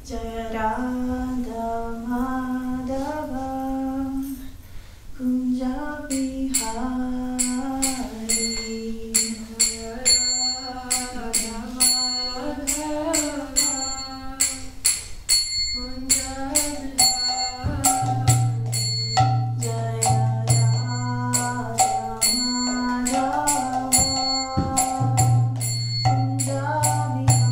Jaya Radha Madhava Kunja Bihari Jaya Radha Madhava Kunja Bihari Jaya Radha Madhava Kunja Bihari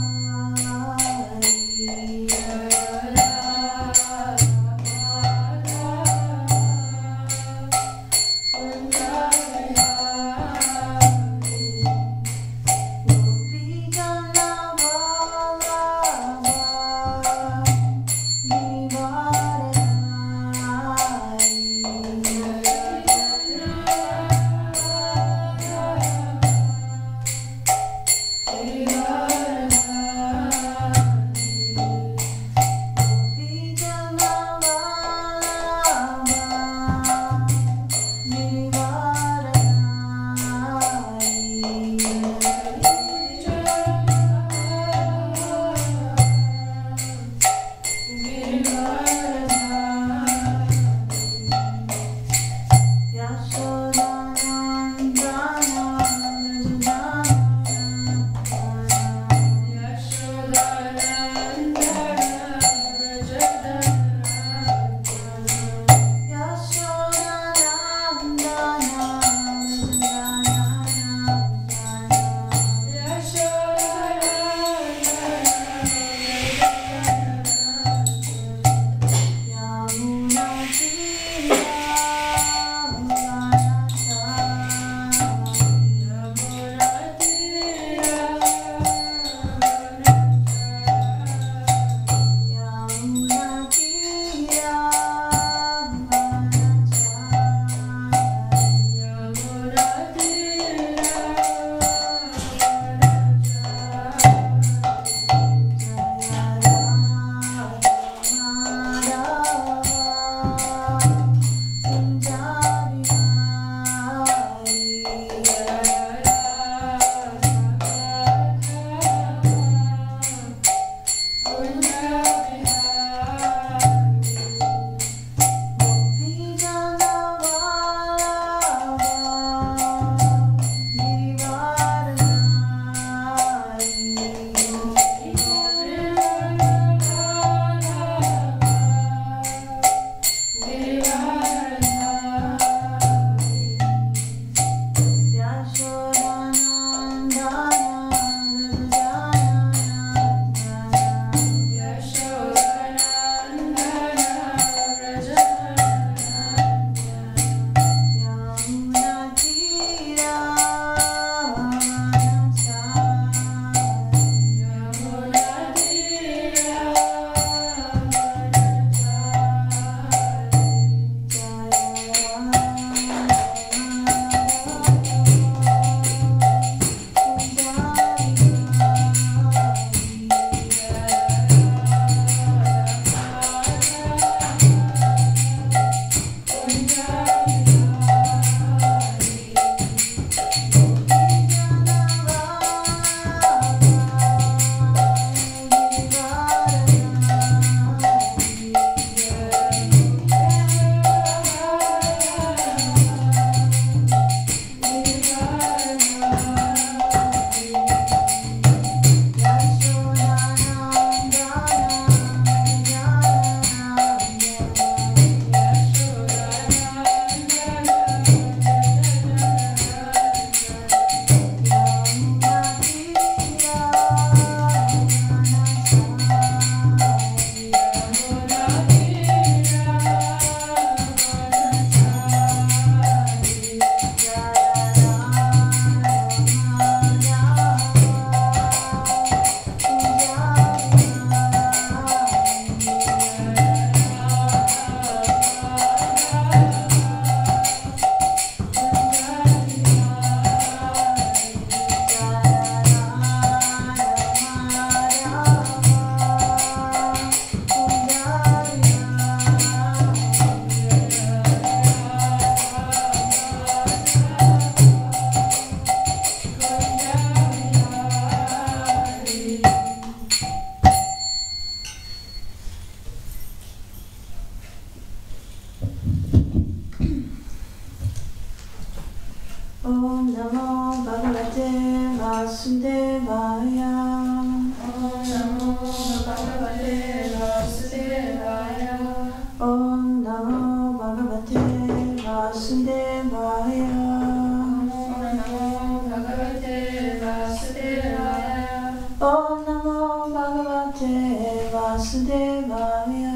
bhagavate vasudevaya.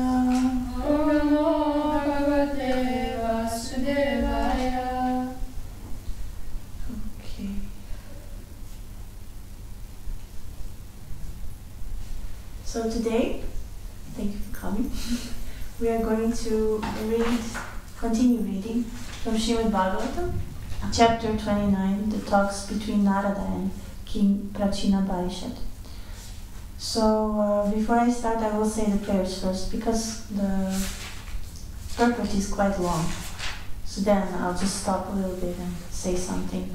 Om Namo Bhagavate Vasudevaya. Okay. So today, thank you for coming. We are going to continue reading from Srimad Bhagavatam, chapter 29, the talks between Narada and King Prachina Parishad. So before I start, I will say the prayers first because the purport is quite long. So then I'll just stop a little bit and say something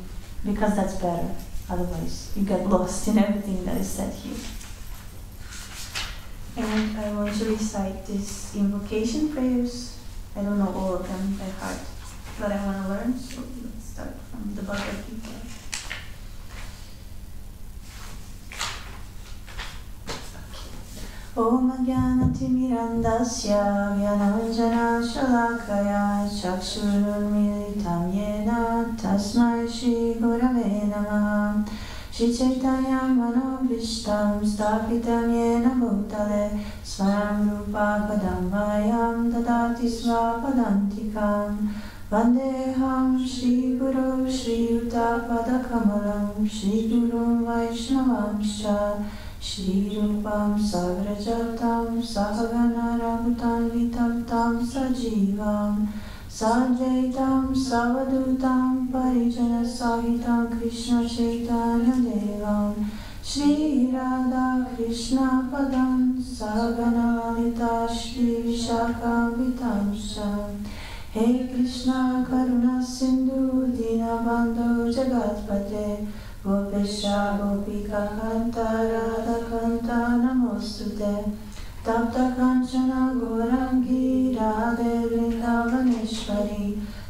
because that's better. Otherwise, you get lost in everything that is said here. And I want to recite these invocation prayers. I don't know all of them by heart, but I want to learn, so let's start from the Bhagavad Gita. Om Jnanatimirandasya Vyananjana Shalakaya Chakshurunmilitam Yena Tasmai Shri Gurave Namaha Shri Chaitanya Manobhishtam Stapitam Yena Bhutale Swaram Rupa Padamvayam Dadati Svapadantikam Vandeham Shri Guru Shri Yuta Padakamalam Shri Guru Vaishnavamscha Shri Rupam Sagrajatam Sahagana Ragutam Tam Sajivam Sajaitam Savadutam Parijana Sahitam Krishna Chaitanya Devam Shri Radha Krishna Padam Sahagana Lalita Shri Vishakam Vitamsha Hey Krishna Karuna Sindhu Dinabandhu Jagatpate Gopesha Gopika Kanta Radha Kanta Namostute Tapta Kanchana Gorangi Radhe Vrindavaneshwari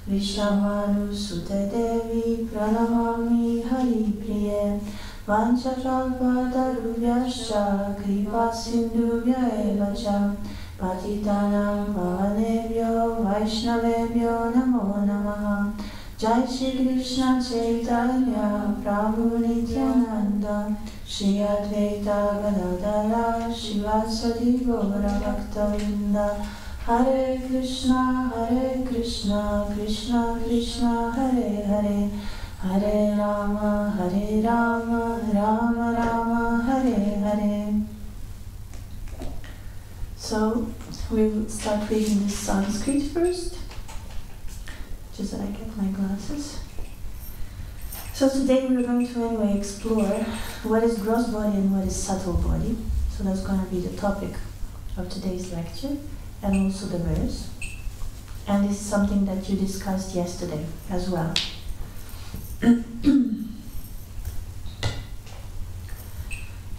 Vishamanu Sute Devi Pranamami Hari Priye Vanchakalpa Tarubhyascha Kripa Sindhuvya Evacha Patitanam Pavanebhyo Vaishnavebhyo Namo Namaha Jai Shri Krishna Chaitanya Prabhu Nityananda Shri Advaita Gadadara Shivasati Gaura Bhaktavinda Hare Krishna Krishna Krishna Hare Hare Hare Rama Rama Rama Hare Hare. So we will start reading the Sanskrit first. Just that I get my glasses. So today we're going to anyway explore what is gross body and what is subtle body. So that's going to be the topic of today's lecture and also the verse. And this is something that you discussed yesterday as well.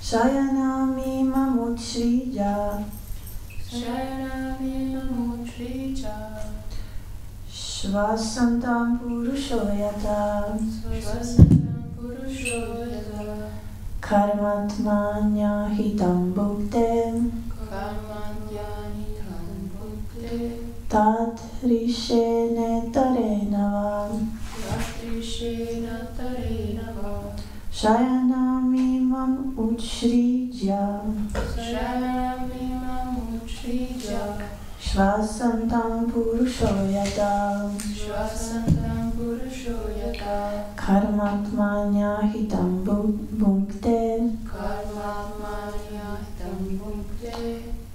Shayanami Mamutrija Shayanami Mamutrija Shvasantam Purushoyata Svasantam Purushoyata Karmatmanya Hitam Bhukte Karmanyanitam Bhukte Tat Rishene Tarenava Tatrishena Tarenava Shayanami Mam Uchrija Shayanami Mamutrija Shvasantam Purushoyata Shvasantam Purushoyata Karmatmanya Hitam Bhukte Karmanyanitam Bhukte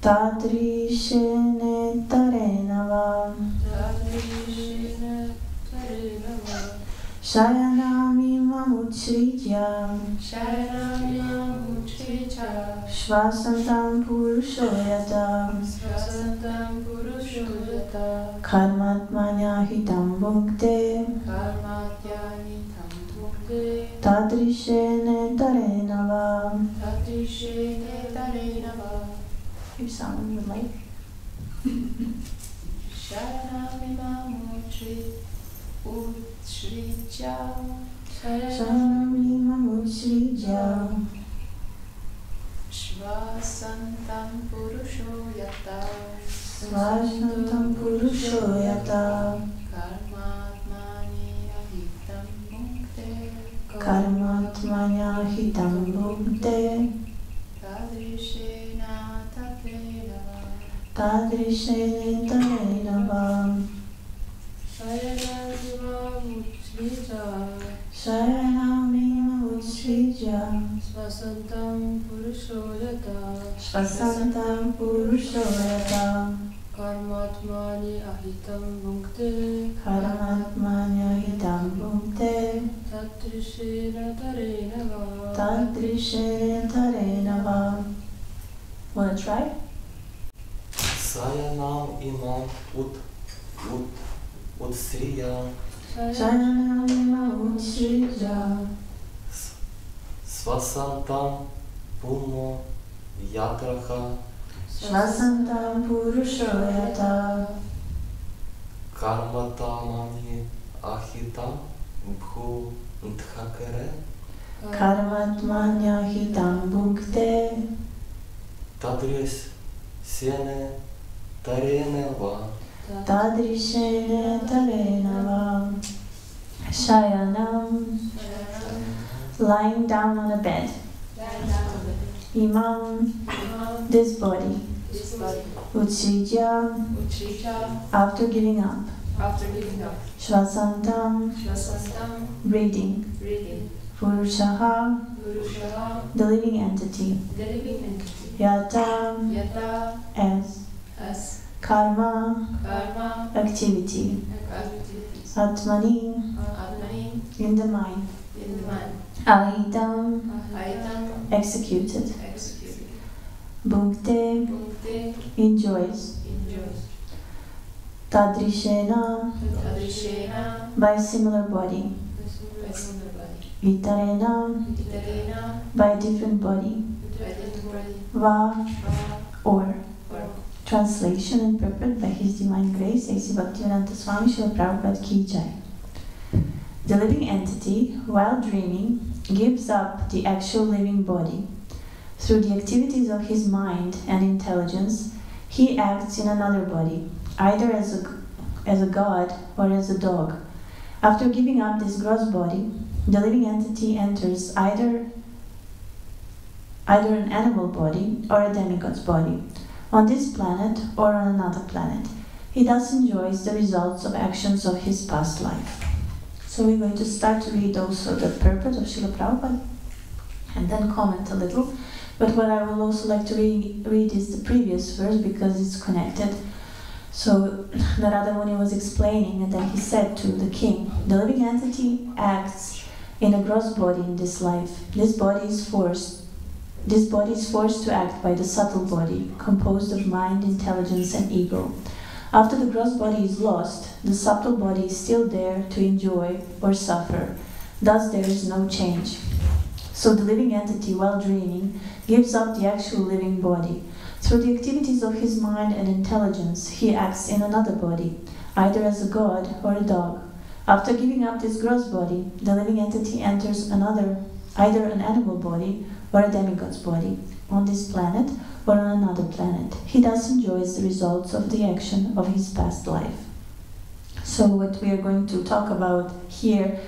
Tadrishene Tarenava Tatrishena Tarenava Shayanami Mamutrija Shayanami Mamutrija Shvasantam Purushoyata Svasantam Purushoyata Karmatmanya Hitam Bhukte Karmatyanitam Bhukte Tadrishene Tarenava. Tatrishene Tarenava If someone would like. Shayanami Mamutrija Shayanami Mamutrija Shvasantam Purushoyata Svashantam Purushoyata Karmatmani Ahitam Bhukte Karmatmanya Hitam Bhukte Tadrishena Tadrishene Tarenavam Sharanamima Utsrija Svasantam Purushoyata Svasantam Purushoyata Karmatmani Ahitam Bhukte Karamatmanya Hitam Bhukte Tatrishena Tarenava Tadrishene Tarenavam. Wanna try? Sayanam imam utsriya Sharanamima Utsrija svasantam pumo yatraha Svasantam Purushoyata karmatamani ahitam bhu dkhakare Karamatmanya Hitam Bhukte tadris sene tareneva Tadrishene Tarenavam Shayanam, lying down on a bed. Imam, this body. Utsrija, after giving up. Shvasantam, breathing. Purushaha, the living entity. Yata, as. Karma, activity. Atmani, in the mind. Ahitam, executed. Bhukte, enjoys. Tadrishena, by similar body. Vitarena, by different body. Va, or. Translation and purport by His Divine Grace, A.C. Bhaktivedanta Swami Srila Prabhupada Ki Jai. The living entity, while dreaming, gives up the actual living body. Through the activities of his mind and intelligence, he acts in another body, either as a god or as a dog. After giving up this gross body, the living entity enters either an animal body or a demigod's body, on this planet or on another planet. He thus enjoys the results of actions of his past life. So we're going to start to read also the purport of Srila Prabhupada and then comment a little. But what I will also like to read is the previous verse because it's connected. So Narada Muni was explaining, and then he said to the king, the living entity acts in a gross body in this life. This body is forced to act by the subtle body, composed of mind, intelligence, and ego. After the gross body is lost, the subtle body is still there to enjoy or suffer. Thus there is no change. So the living entity, while dreaming, gives up the actual living body. Through the activities of his mind and intelligence, he acts in another body, either as a god or a dog. After giving up this gross body, the living entity enters either an animal body or a demigod's body, on this planet or on another planet. He thus enjoys the results of the action of his past life. So what we are going to talk about here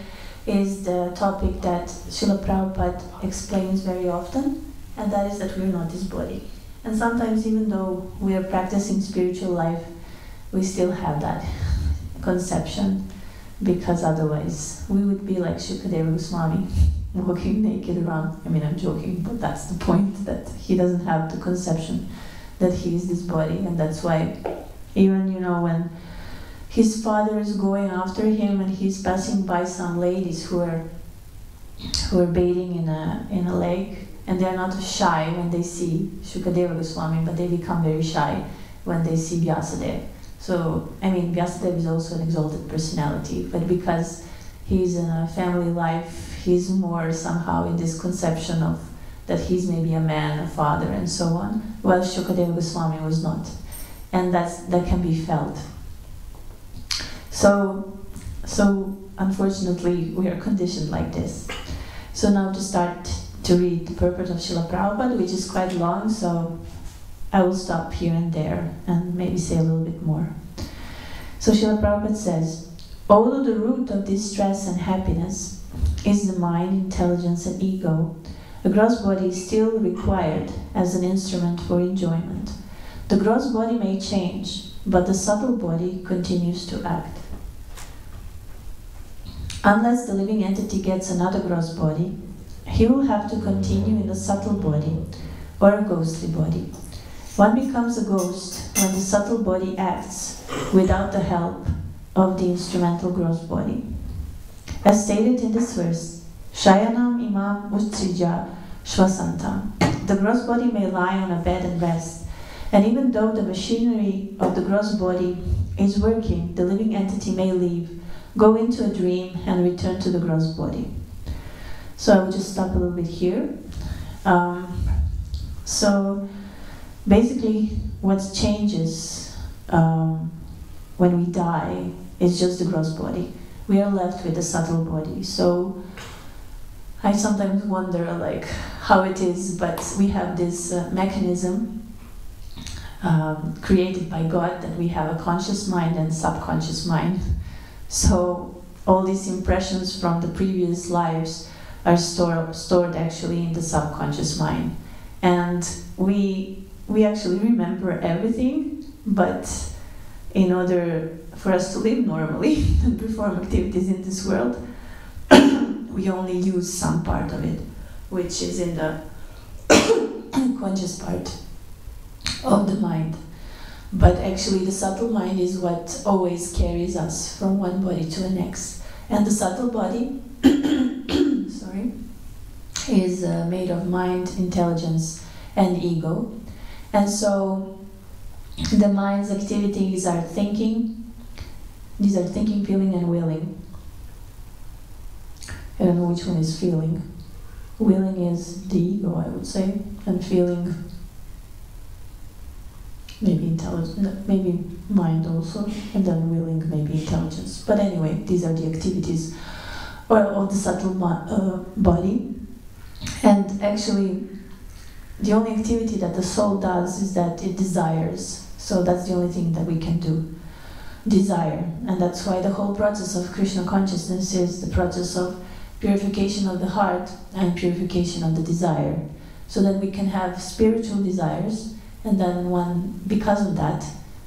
is the topic that Srila Prabhupada explains very often, and that is that we are not this body. And sometimes even though we are practicing spiritual life, we still have that conception, because otherwise we would be like Shukadeva Goswami, walking naked around. I mean, I'm joking, but that's the point, that he doesn't have the conception that he is this body. And that's why even, when his father is going after him and he's passing by some ladies who are bathing in a lake, and they're not shy when they see Shukadeva Goswami, but they become very shy when they see Vyasadeva. So, I mean, Vyasadeva is also an exalted personality, but because he's in a family life, he's more somehow in this conception of that he's maybe a man, a father, and so on, while Shukadeva Goswami was not. And that can be felt. So unfortunately, we are conditioned like this. So now to start to read the purport of Srila Prabhupada, which is quite long, so I will stop here and there and maybe say a little bit more. So Srila Prabhupada says, although the root of this stress and happiness is the mind, intelligence, and ego, a gross body is still required as an instrument for enjoyment. The gross body may change, but the subtle body continues to act. Unless the living entity gets another gross body, he will have to continue in the subtle body or a ghostly body. One becomes a ghost when the subtle body acts without the help of the instrumental gross body. As stated in this verse, Shayanam imam ustrija shvasantam. The gross body may lie on a bed and rest, and even though the machinery of the gross body is working, the living entity may leave, go into a dream, and return to the gross body. So I will just stop a little bit here. So basically, what changes when we die is just the gross body. We are left with the subtle body. So I sometimes wonder like how it is, but we have this mechanism created by God that we have a conscious mind and subconscious mind. So all these impressions from the previous lives are stored actually in the subconscious mind. And we actually remember everything, but in order for us to live normally and perform activities in this world, we only use some part of it, which is in the conscious part of the mind. But actually the subtle mind is what always carries us from one body to the next. And the subtle body sorry, is made of mind, intelligence, and ego. And so the mind's activities are thinking. These are thinking, feeling, and willing. I don't know which one is feeling. Willing is the ego, I would say, and feeling maybe intelligence, maybe mind also, and then willing maybe intelligence. But anyway, these are the activities of the subtle body. And actually, the only activity that the soul does is that it desires. So that's the only thing that we can do. Desire. And that's why the whole process of Krishna consciousness is the process of purification of the heart and purification of the desire. So that we can have spiritual desires, and then because of that,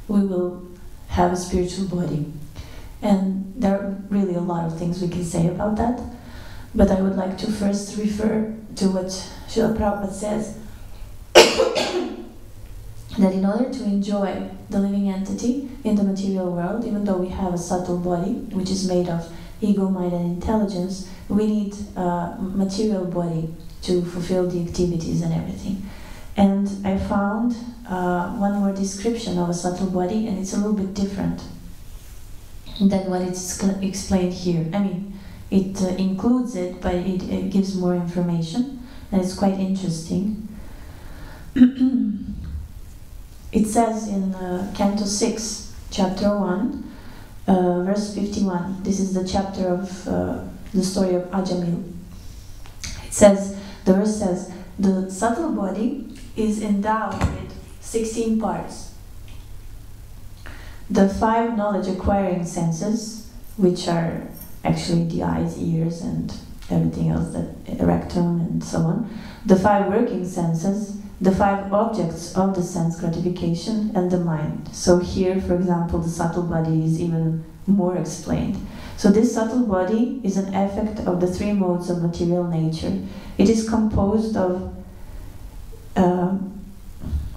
we will have a spiritual body. And there are really a lot of things we can say about that. But I would like to first refer to what Srila Prabhupada says, that in order to enjoy the living entity in the material world, even though we have a subtle body, which is made of ego, mind, and intelligence, we need a material body to fulfill the activities and everything. And I found one more description of a subtle body, and it's a little bit different than what it's explained here. I mean, it includes it, but it gives more information, and it's quite interesting. It says in Canto 6, Chapter 1, verse 51. This is the chapter of the story of Ajamil. It says, the verse says, the subtle body is endowed with 16 parts. The 5 knowledge-acquiring senses, which are actually the eyes, ears, and everything else, that rectum and so on. The 5 working senses, the 5 objects of the sense gratification, and the mind. So here, for example, the subtle body is even more explained. So this subtle body is an effect of the 3 modes of material nature. It is composed of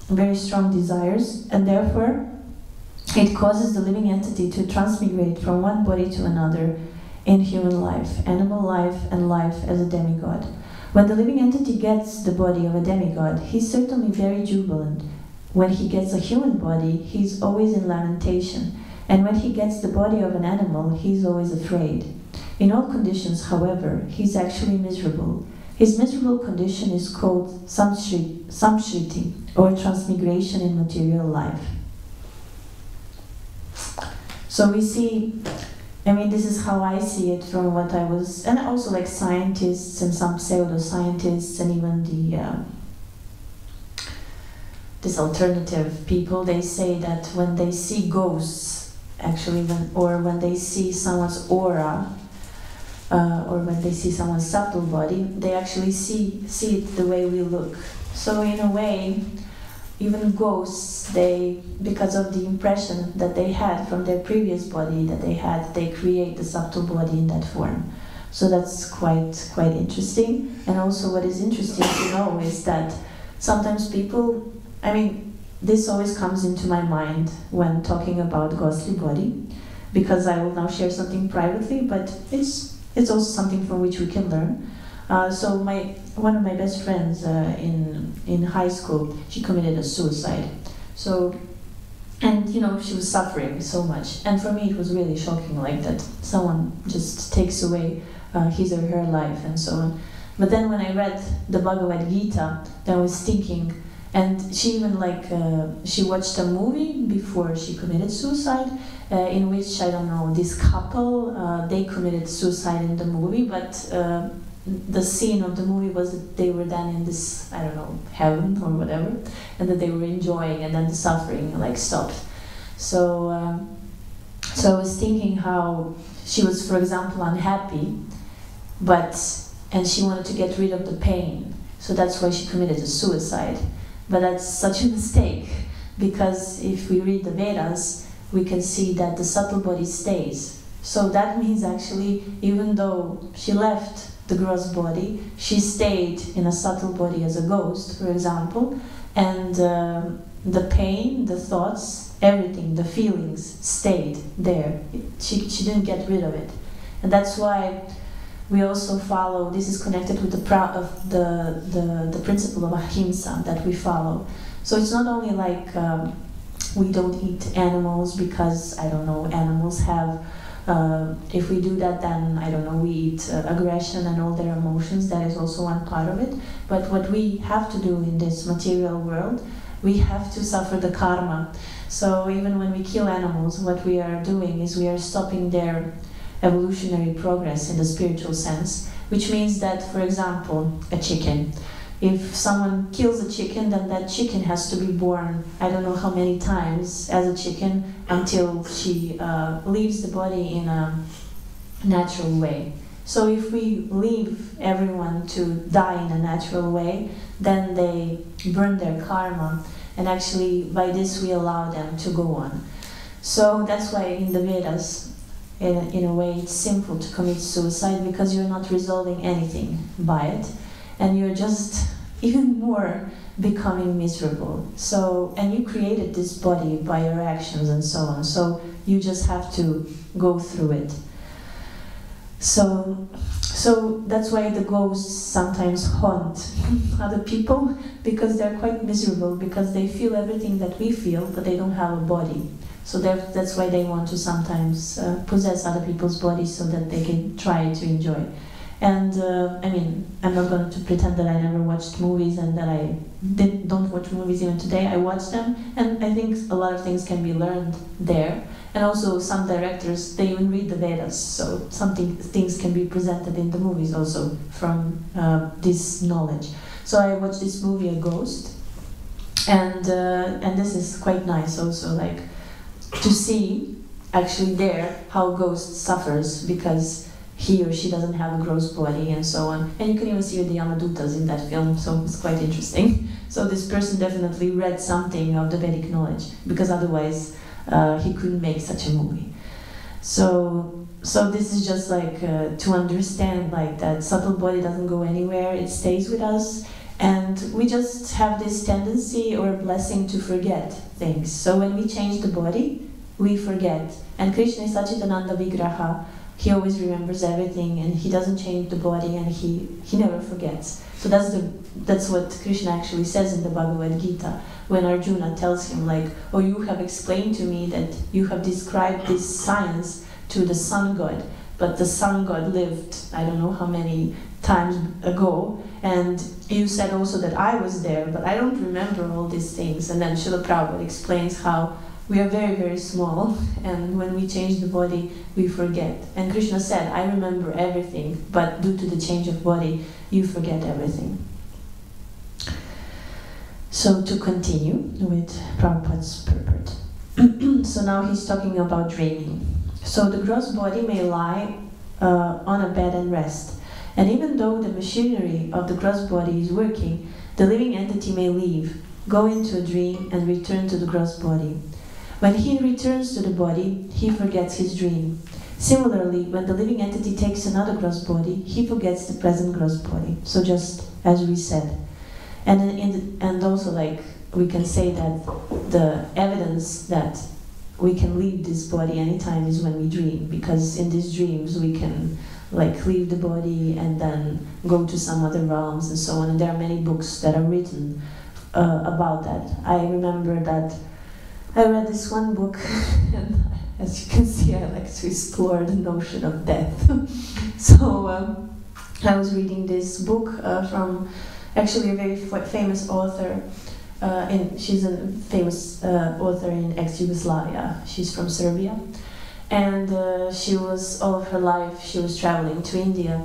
very strong desires, and therefore it causes the living entity to transmigrate from one body to another in human life, animal life, and life as a demigod. When the living entity gets the body of a demigod, he's certainly very jubilant. When he gets a human body, he's always in lamentation. And when he gets the body of an animal, he's always afraid. In all conditions, however, he's actually miserable. His miserable condition is called samshriti, or transmigration in material life. So we see, I mean, this is how I see it from what I was, and also like scientists and some pseudo-scientists and even this alternative people, they say that when they see ghosts, actually, when they see someone's aura, or when they see someone's subtle body, they actually see it the way we look. So in a way, even ghosts, because of the impression that they had from their previous body that they create the subtle body in that form. So that's quite interesting. And also what is interesting to know is that sometimes people, this always comes into my mind when talking about ghostly body, because I will now share something privately, but it's also something from which we can learn. So one of my best friends in high school, she committed a suicide. So, and she was suffering so much. And for me it was really shocking, like that someone just takes away his or her life and so on. But then when I read the Bhagavad Gita, then I was thinking, and she even she watched a movie before she committed suicide, in which, I don't know, this couple, they committed suicide in the movie, but the scene of the movie was that they were then in this, I don't know, heaven or whatever, and that they were enjoying, and then the suffering stopped. So I was thinking how she was, for example, unhappy, and she wanted to get rid of the pain, so that's why she committed a suicide. But that's such a mistake, because if we read the Vedas, we can see that the subtle body stays. So that means actually, even though she left the gross body, she stayed in a subtle body as a ghost, for example, and the pain, the thoughts, everything, the feelings stayed there. She didn't get rid of it. And that's why we also follow, this is connected with the principle of ahimsa that we follow. So it's not only we don't eat animals because, I don't know, animals have, if we do that, then, I don't know, we eat aggression and all their emotions. That is also one part of it. But what we have to do in this material world, we have to suffer the karma. So even when we kill animals, what we are doing is we are stopping their evolutionary progress in the spiritual sense, which means that, for example, a chicken. If someone kills a chicken, then that chicken has to be born, I don't know how many times, as a chicken until she leaves the body in a natural way. So if we leave everyone to die in a natural way, then they burn their karma, and actually by this we allow them to go on. So that's why in the Vedas, in a way, it's sinful to commit suicide, because you're not resolving anything by it, and you're just even more becoming miserable. So, and you created this body by your actions and so on, so you just have to go through it. So that's why the ghosts sometimes haunt other people, because they're quite miserable, because they feel everything that we feel, but they don't have a body. So that's why they want to sometimes possess other people's bodies so that they can try to enjoy. And I'm not going to pretend that I never watched movies and that I don't watch movies even today. I watch them, and I think a lot of things can be learned there. And also some directors, they even read the Vedas, so things can be presented in the movies also from this knowledge. So I watched this movie, A Ghost, and this is quite nice also, to see actually there how ghost suffers because he or she doesn't have a gross body and so on. And you can even see the Yamadutas in that film, so it's quite interesting. So this person definitely read something of the Vedic knowledge, because otherwise he couldn't make such a movie. So this is just to understand that subtle body doesn't go anywhere, it stays with us. And we just have this tendency or blessing to forget things. So when we change the body, we forget. And Krishna is Sachitananda Vigraha. He always remembers everything, and he doesn't change the body, and he never forgets. So that's what Krishna actually says in the Bhagavad Gita, when Arjuna tells him oh, you have explained to me that you have described this science to the sun god, but the sun god lived I don't know how many times ago, and you said also that I was there, but I don't remember all these things. And then Srila Prabhupada explains how we are very, very small, and when we change the body, we forget. And Krishna said, I remember everything, but due to the change of body, you forget everything. So to continue with Prabhupada's purport. So now he's talking about dreaming. So the gross body may lie on a bed and rest. And even though the machinery of the gross body is working, the living entity may leave go into a dream and return to the gross body. When he returns to the body, he forgets his dream. Similarly, when the living entity takes another gross body, he forgets the present gross body. So just as we said. And also, like, we can say that the evidence that we can leave this body anytime is when we dream, because in these dreams we can like leave the body and then go to some other realms and so on. And there are many books that are written about that. I remember that I read this one book, and as you can see, I like to explore the notion of death. So I was reading this book from actually a very famous author. She's a famous author in ex-Yugoslavia. She's from Serbia. And she was, all of her life, she was traveling to India.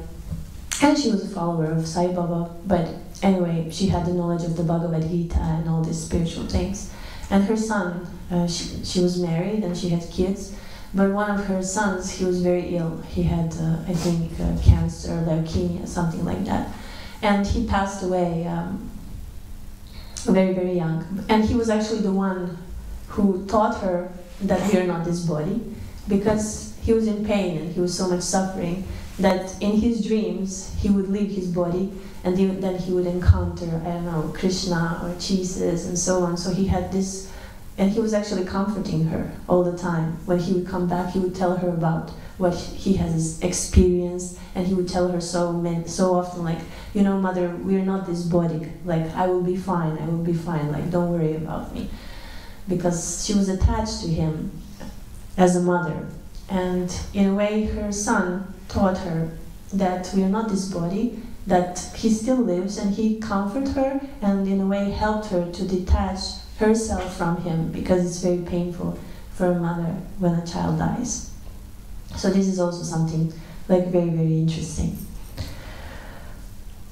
And she was a follower of Sai Baba. But anyway, she had the knowledge of the Bhagavad Gita and all these spiritual things. And her son, she was married and she had kids. But one of her sons, he was very ill. He had, I think, cancer, leukemia, something like that. And he passed away very, very young. And he was actually the one who taught her that we are not this body, because he was in pain and he was so much suffering that in his dreams he would leave his body and then he would encounter, I don't know, Krishna or Jesus and so on. So he had this, and he was actually comforting her all the time. When he would come back, he would tell her about what he has experienced, and he would tell her so often, like, you know, mother, we're not this body, like, I will be fine, like, don't worry about me. Because she was attached to him as a mother. And in a way, her son taught her that we are not this body, that he still lives, and he comforted her and in a way helped her to detach herself from him, because it's very painful for a mother when a child dies. So this is also something like very, very interesting.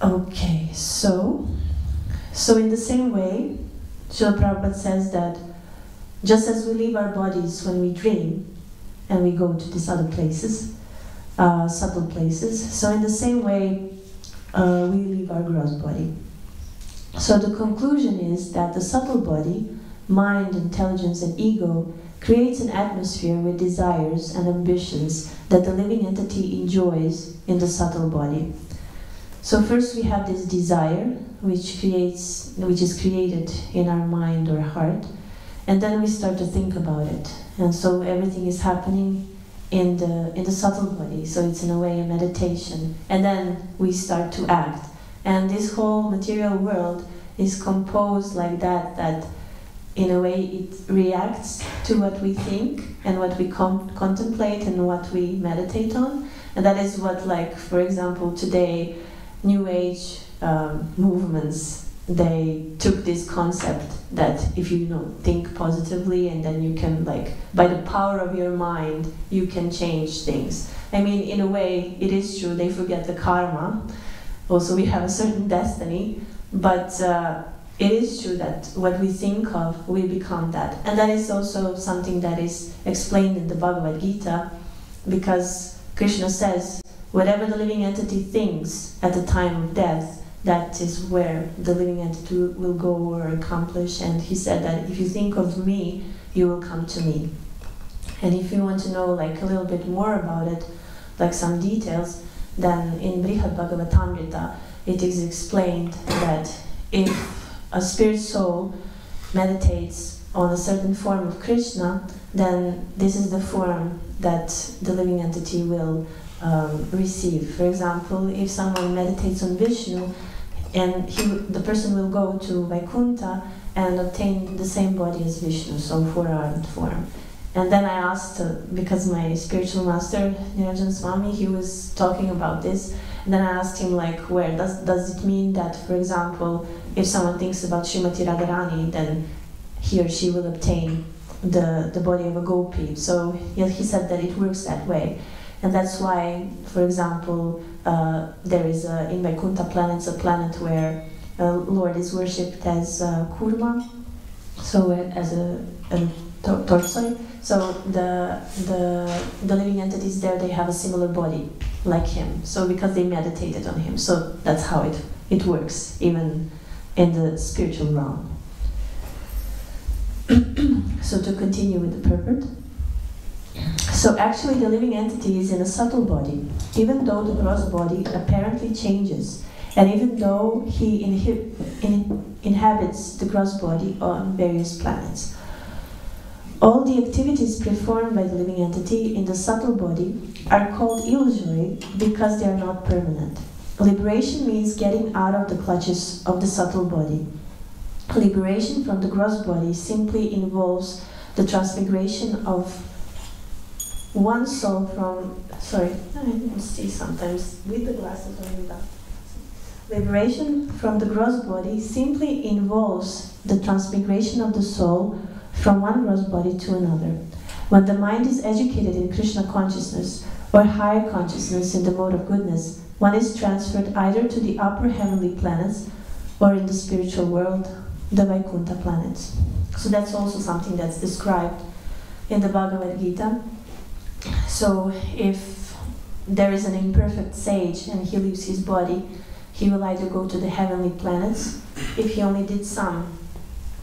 Okay, so in the same way, Srila Prabhupada says that just as we leave our bodies when we dream and we go to these other places, subtle places, so in the same way we leave our gross body. So the conclusion is that the subtle body, mind, intelligence, and ego creates an atmosphere with desires and ambitions that the living entity enjoys in the subtle body. So first we have this desire, which is created in our mind or heart, and then we start to think about it. And so everything is happening in the subtle body. So it's in a way a meditation. And then we start to act. And this whole material world is composed like that in a way it reacts to what we think and what we contemplate and what we meditate on. And that is what, like, for example, today, New Age movements, they took this concept that if you think positively, and then you can, like, by the power of your mind, you can change things. I mean, in a way, it is true, they forget the karma. Also, we have a certain destiny, but it is true that what we think of, we become that. And that is also something that is explained in the Bhagavad Gita, because Krishna says, whatever the living entity thinks at the time of death, that is where the living entity will go or accomplish. And he said that if you think of me, you will come to me. And if you want to know, like, a little bit more about it, like some details, then in Brihad Bhagavatamrita, it is explained that if a spirit soul meditates on a certain form of Krishna, then this is the form that the living entity will receive. For example, if someone meditates on Vishnu, and the person will go to Vaikuntha and obtain the same body as Vishnu, so four-armed form. And then I asked, because my spiritual master, Niranjan Swami, he was talking about this, and then I asked him, like, where does it mean that, for example, if someone thinks about Srimati Radharani, then he or she will obtain the body of a gopi. So he said that it works that way. And that's why, for example, there is in Vaikuntha planets a planet where Lord is worshipped as Kurma, so as a torso. So the living entities there, they have a similar body like him. So because they meditated on him, so that's how it works, even in the spiritual realm. So to continue with the purport. So actually the living entity is in a subtle body, even though the gross body apparently changes, and even though he inhabits the gross body on various planets. All the activities performed by the living entity in the subtle body are called illusory because they are not permanent. Liberation means getting out of the clutches of the subtle body. Liberation from the gross body simply involves the transmigration of one soul from, sorry, I didn't see sometimes with the glasses or without. Liberation from the gross body simply involves the transmigration of the soul from one gross body to another. When the mind is educated in Krishna consciousness or higher consciousness in the mode of goodness, one is transferred either to the upper heavenly planets or in the spiritual world, the Vaikuntha planets. So that's also something that's described in the Bhagavad Gita. So if there is an imperfect sage and he leaves his body, he will either go to the heavenly planets. If he only did some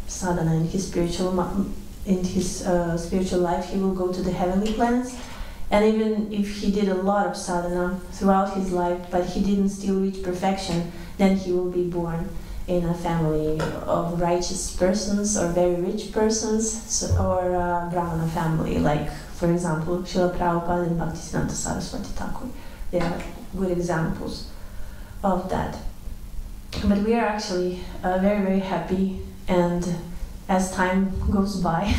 sadhana in his spiritual life, he will go to the heavenly planets. And even if he did a lot of sadhana throughout his life, but he didn't still reach perfection, then he will be born in a family of righteous persons or very rich persons, or a Brahmana family, like, for example, Srila Prabhupada and Bhaktisiddhanta Saraswati Thakur. They are good examples of that. But we are actually very, very happy, and as time goes by,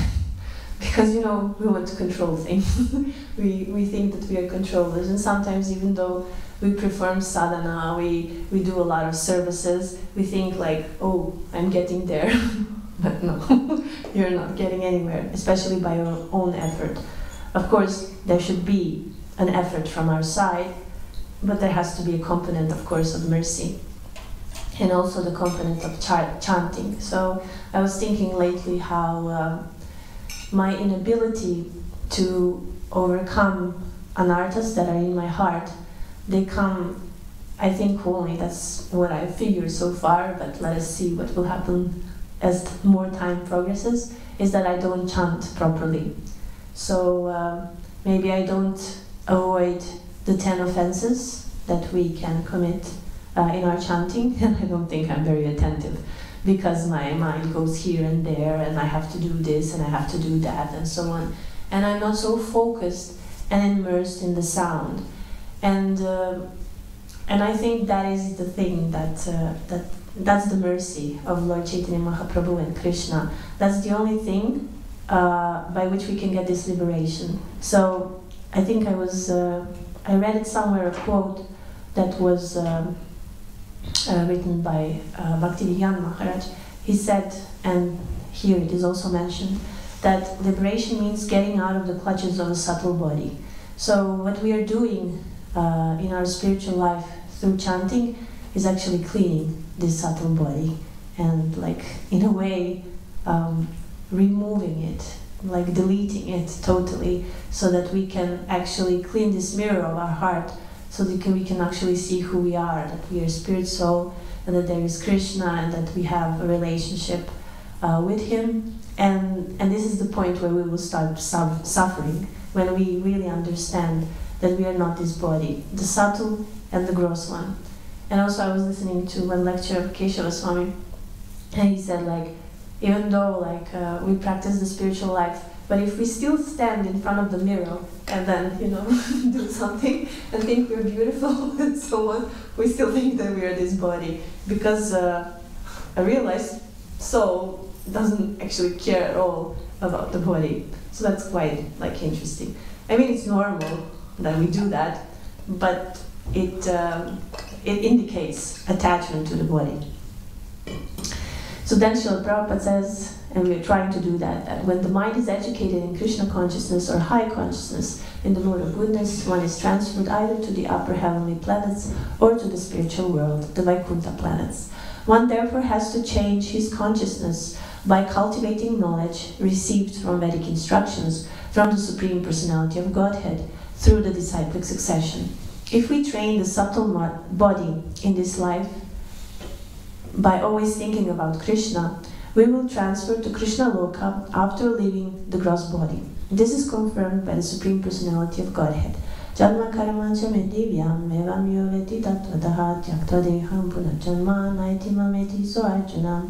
because, you know, we want to control things. we think that we are controllers, and sometimes even though we perform sadhana, we do a lot of services, we think like, oh, I'm getting there. But no, you're not getting anywhere, especially by your own effort. Of course, there should be an effort from our side, but there has to be a component, of course, of mercy, and also the component of chanting. So I was thinking lately how my inability to overcome anarthas that are in my heart, they come, I think only, that's what I figured so far, but let us see what will happen as more time progresses, is that I don't chant properly. So maybe I don't avoid the 10 offenses that we can commit in our chanting, and I don't think I'm very attentive, because my mind goes here and there, and I have to do this and I have to do that and so on. And I'm not so focused and immersed in the sound. And I think that is the thing that's the mercy of Lord Chaitanya Mahaprabhu and Krishna. That's the only thing by which we can get this liberation. So I think I read it somewhere, a quote that was written by Bhaktivedanta Maharaj. He said, and here it is also mentioned, that liberation means getting out of the clutches of a subtle body. So what we are doing in our spiritual life through chanting is actually cleaning this subtle body, and, like, in a way removing it, like deleting it totally, so that we can actually clean this mirror of our heart, so that we can actually see who we are, that we are spirit soul, and that there is Krishna, and that we have a relationship with him. And this is the point where we will start suffering, when we really understand that we are not this body, the subtle and the gross one. And also I was listening to one lecture of Keshava Swami, and he said, like, even though, like, we practice the spiritual life, but if we still stand in front of the mirror and then, you know, do something and think we're beautiful and so on, we still think that we are this body, because a realized soul doesn't actually care at all about the body. So that's quite, like, interesting. I mean, it's normal that we do that, but it indicates attachment to the body. So then Srila Prabhupada says, and we are trying to do that when the mind is educated in Krishna consciousness or high consciousness in the mode of goodness, one is transferred either to the upper heavenly planets or to the spiritual world, the Vaikuntha planets. One therefore has to change his consciousness by cultivating knowledge received from Vedic instructions from the Supreme Personality of Godhead through the disciplic succession. If we train the subtle body in this life by always thinking about Krishna, we will transfer to Krishna Loka after leaving the gross body. This is confirmed by the Supreme Personality of Godhead. Janma karamacha medivyam evam yoveti tattvataha tyaktva deham punarjanma naiti mameti so Arjuna.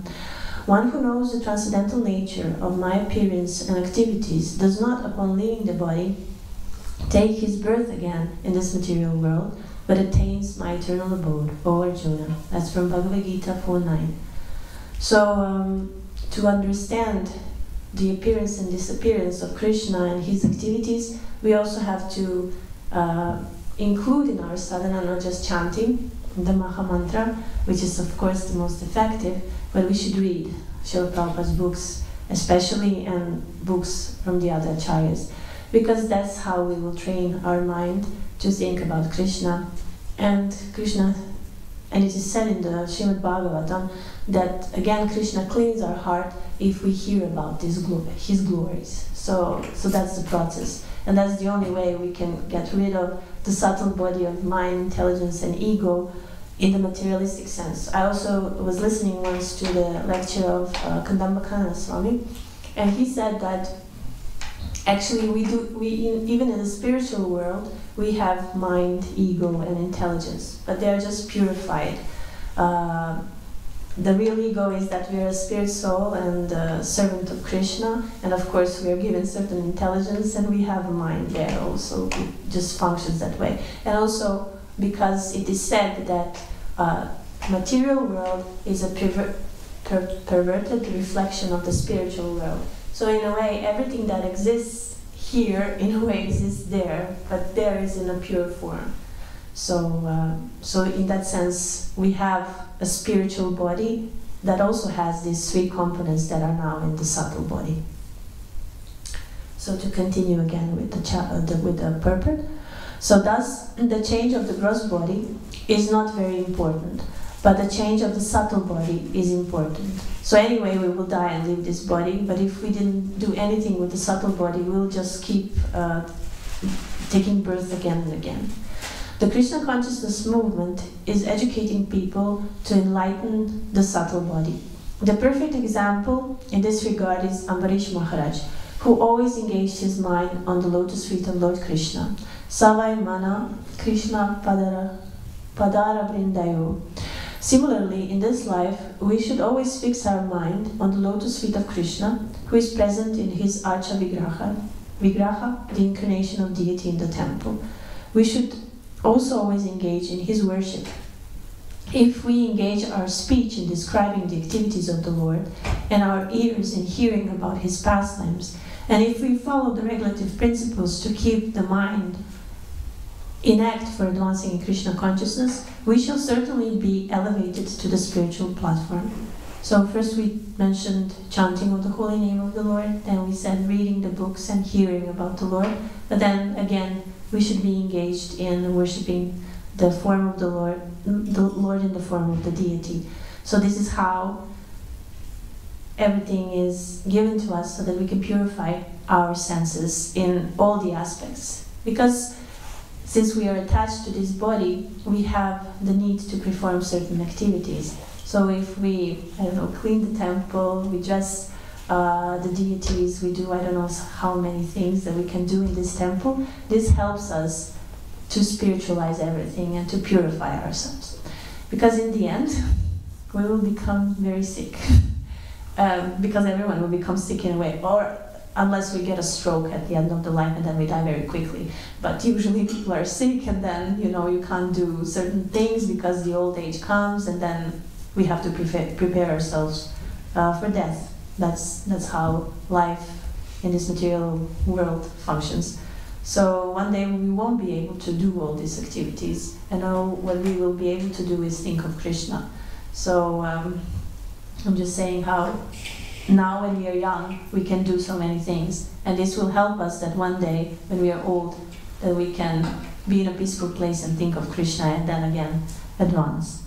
One who knows the transcendental nature of my appearance and activities does not, upon leaving the body, take his birth again in this material world, but attains my eternal abode, O Arjuna. That's from Bhagavad Gita 4.9. So, to understand the appearance and disappearance of Krishna and his activities, we also have to include in our sadhana not just chanting the Maha Mantra, which is of course the most effective, but we should read Srila Prabhupada's books, especially, and books from the other acharyas, because that's how we will train our mind to think about Krishna. And it is said in the Srimad Bhagavatam that again Krishna cleans our heart if we hear about his glories. So that's the process. And that's the only way we can get rid of the subtle body of mind, intelligence, and ego in the materialistic sense. I also was listening once to the lecture of Kandambakana Swami, and he said that actually even in the spiritual world, we have mind, ego, and intelligence, but they are just purified. The real ego is that we are a spirit soul and a servant of Krishna, and of course we are given certain intelligence, and we have a mind there also. It just functions that way. And also because it is said that material world is a perverted reflection of the spiritual world. So in a way, everything that exists here, in a way, exists there, but there is in a pure form. So in that sense, we have a spiritual body that also has these three components that are now in the subtle body. So to continue again with the purport. So thus, the change of the gross body is not very important, but the change of the subtle body is important. So anyway, we will die and leave this body, but if we didn't do anything with the subtle body, we'll just keep taking birth again and again. The Krishna consciousness movement is educating people to enlighten the subtle body. The perfect example in this regard is Ambarish Maharaj, who always engaged his mind on the lotus feet of Lord Krishna. Savai mana Krishna padara brindayo. Similarly, in this life, we should always fix our mind on the lotus feet of Krishna, who is present in his Archa Vigraha, the incarnation of deity in the temple. We should also always engage in his worship. If we engage our speech in describing the activities of the Lord, and our ears in hearing about his pastimes, and if we follow the regulative principles to keep the mind in act for advancing in Krishna consciousness, we shall certainly be elevated to the spiritual platform. So first we mentioned chanting of the holy name of the Lord, then we said reading the books and hearing about the Lord, but then again we should be engaged in worshipping the form of the Lord in the form of the deity. So this is how everything is given to us so that we can purify our senses in all the aspects. Because since we are attached to this body, we have the need to perform certain activities. So if we, clean the temple, we dress the deities, we do I don't know how many things that we can do in this temple, this helps us to spiritualize everything and to purify ourselves. Because in the end, we will become very sick. Because everyone will become sick in a way, or unless we get a stroke at the end of the life and then we die very quickly. But usually people are sick and then, you can't do certain things because the old age comes, and then we have to prepare ourselves for death. That's how life in this material world functions. So one day we won't be able to do all these activities, and all what we will be able to do is think of Krishna. So I'm just saying how now when we are young, we can do so many things, and this will help us that one day when we are old, that we can be in a peaceful place and think of Krishna and then again advance.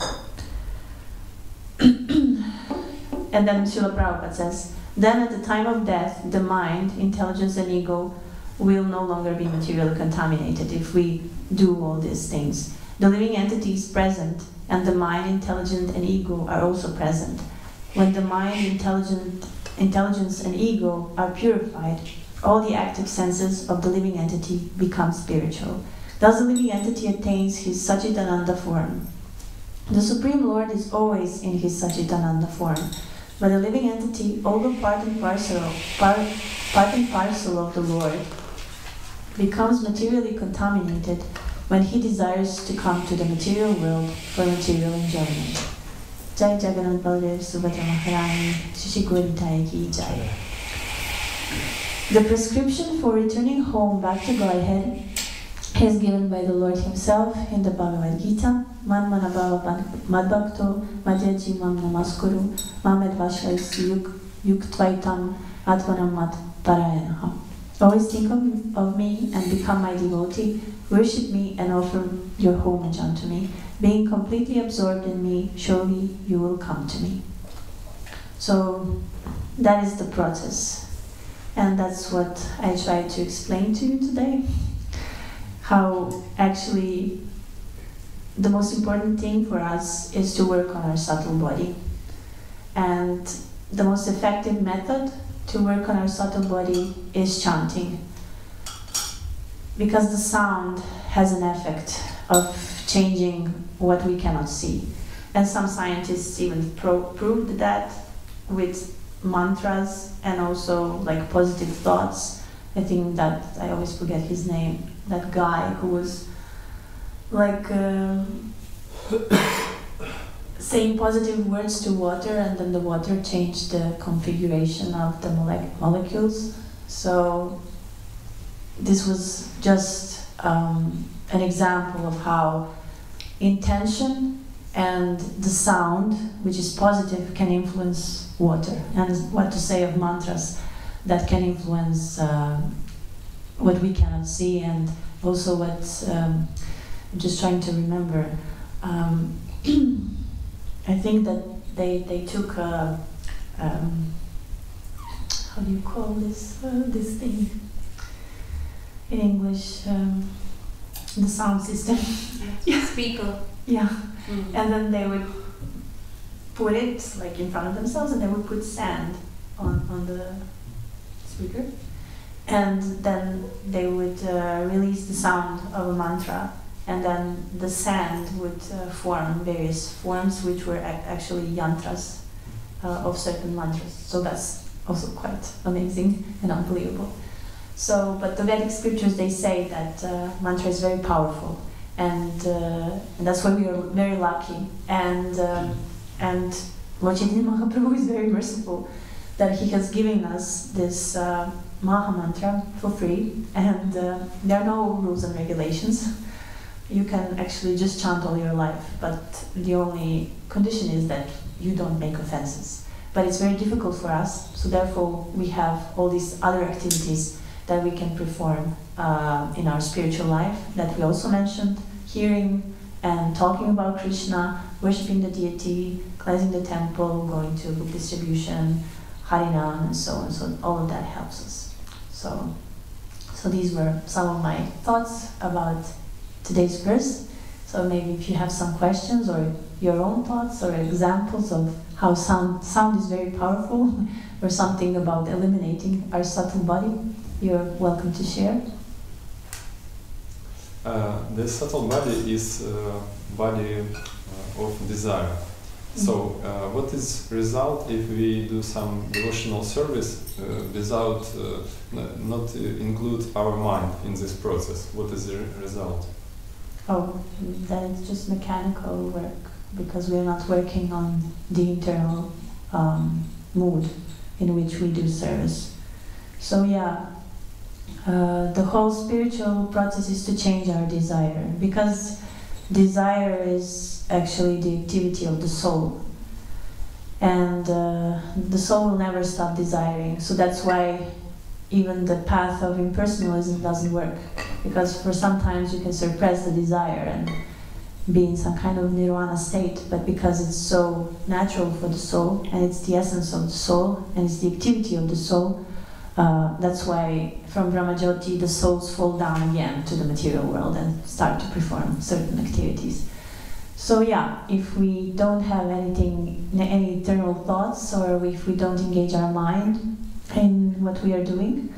And then Srila Prabhupada says, then at the time of death, the mind, intelligence and ego will no longer be materially contaminated if we do all these things. The living entity is present, and the mind, intelligence and ego are also present. When the mind, intelligence and ego are purified, all the active senses of the living entity become spiritual. Thus the living entity attains his Satchitananda form. The Supreme Lord is always in his Satchitananda form, but the living entity, although part and parcel of the Lord, becomes materially contaminated when he desires to come to the material world for material enjoyment. Jai Jagannath Baladev Subhadra Maharani Shishikuri Ki Jai. The prescription for returning home back to Godhead is given by the Lord Himself in the Bhagavad Gita. Man manabhava madbhakto madhyaji mam namaskuru mamed vashaisi yuktvaitam atmanam mat parayanaha. Always think of me and become my devotee. Worship me and offer your homage unto me. Being completely absorbed in me, surely you will come to me. So that is the process. And that's what I try to explain to you today. How actually the most important thing for us is to work on our subtle body. And the most effective method to work on our subtle body is chanting. Because the sound has an effect of changing what we cannot see. And some scientists even proved that with mantras and also like positive thoughts. I think that, I always forget his name, that guy who was like saying positive words to water, and then the water changed the configuration of the molecules. So this was just an example of how intention and the sound, which is positive, can influence water, and what to say of mantras that can influence what we cannot see, and also what I'm just trying to remember. I think that they took how do you call this thing in English? The sound system. Yeah. Speaker. Yeah. Mm-hmm. And then they would put it like in front of themselves, and they would put sand on the speaker, and then they would release the sound of a mantra, and then the sand would form various forms which were actually yantras of certain mantras. So that's also quite amazing and unbelievable. So, but the Vedic scriptures, they say that mantra is very powerful, and that's why we are very lucky. And Lord Chaitanya Mahaprabhu is very merciful that he has given us this Maha Mantra for free, and there are no rules and regulations. You can actually just chant all your life, but the only condition is that you don't make offenses. But it's very difficult for us, so therefore we have all these other activities that we can perform in our spiritual life that we also mentioned: hearing and talking about Krishna, worshipping the deity, cleansing the temple, going to book distribution, Harinam, and so on. So all of that helps us. So these were some of my thoughts about today's verse. So maybe if you have some questions or your own thoughts or examples of how sound is very powerful, or something about eliminating our subtle body, you're welcome to share. The subtle body is body of desire. So what is result if we do some devotional service without not include our mind in this process? What is the result? Oh, then it's just mechanical work, because we're not working on the internal mood in which we do service. So yeah, the whole spiritual process is to change our desire, because desire is actually the activity of the soul, and the soul will never stop desiring. So that's why even the path of impersonalism doesn't work, because for sometimes you can suppress the desire and be in some kind of nirvana state, but because it's so natural for the soul, and it's the essence of the soul, and it's the activity of the soul, that's why from Brahmajyoti the souls fall down again to the material world and start to perform certain activities. So yeah, if we don't have any internal thoughts, or if we don't engage our mind in what we are doing,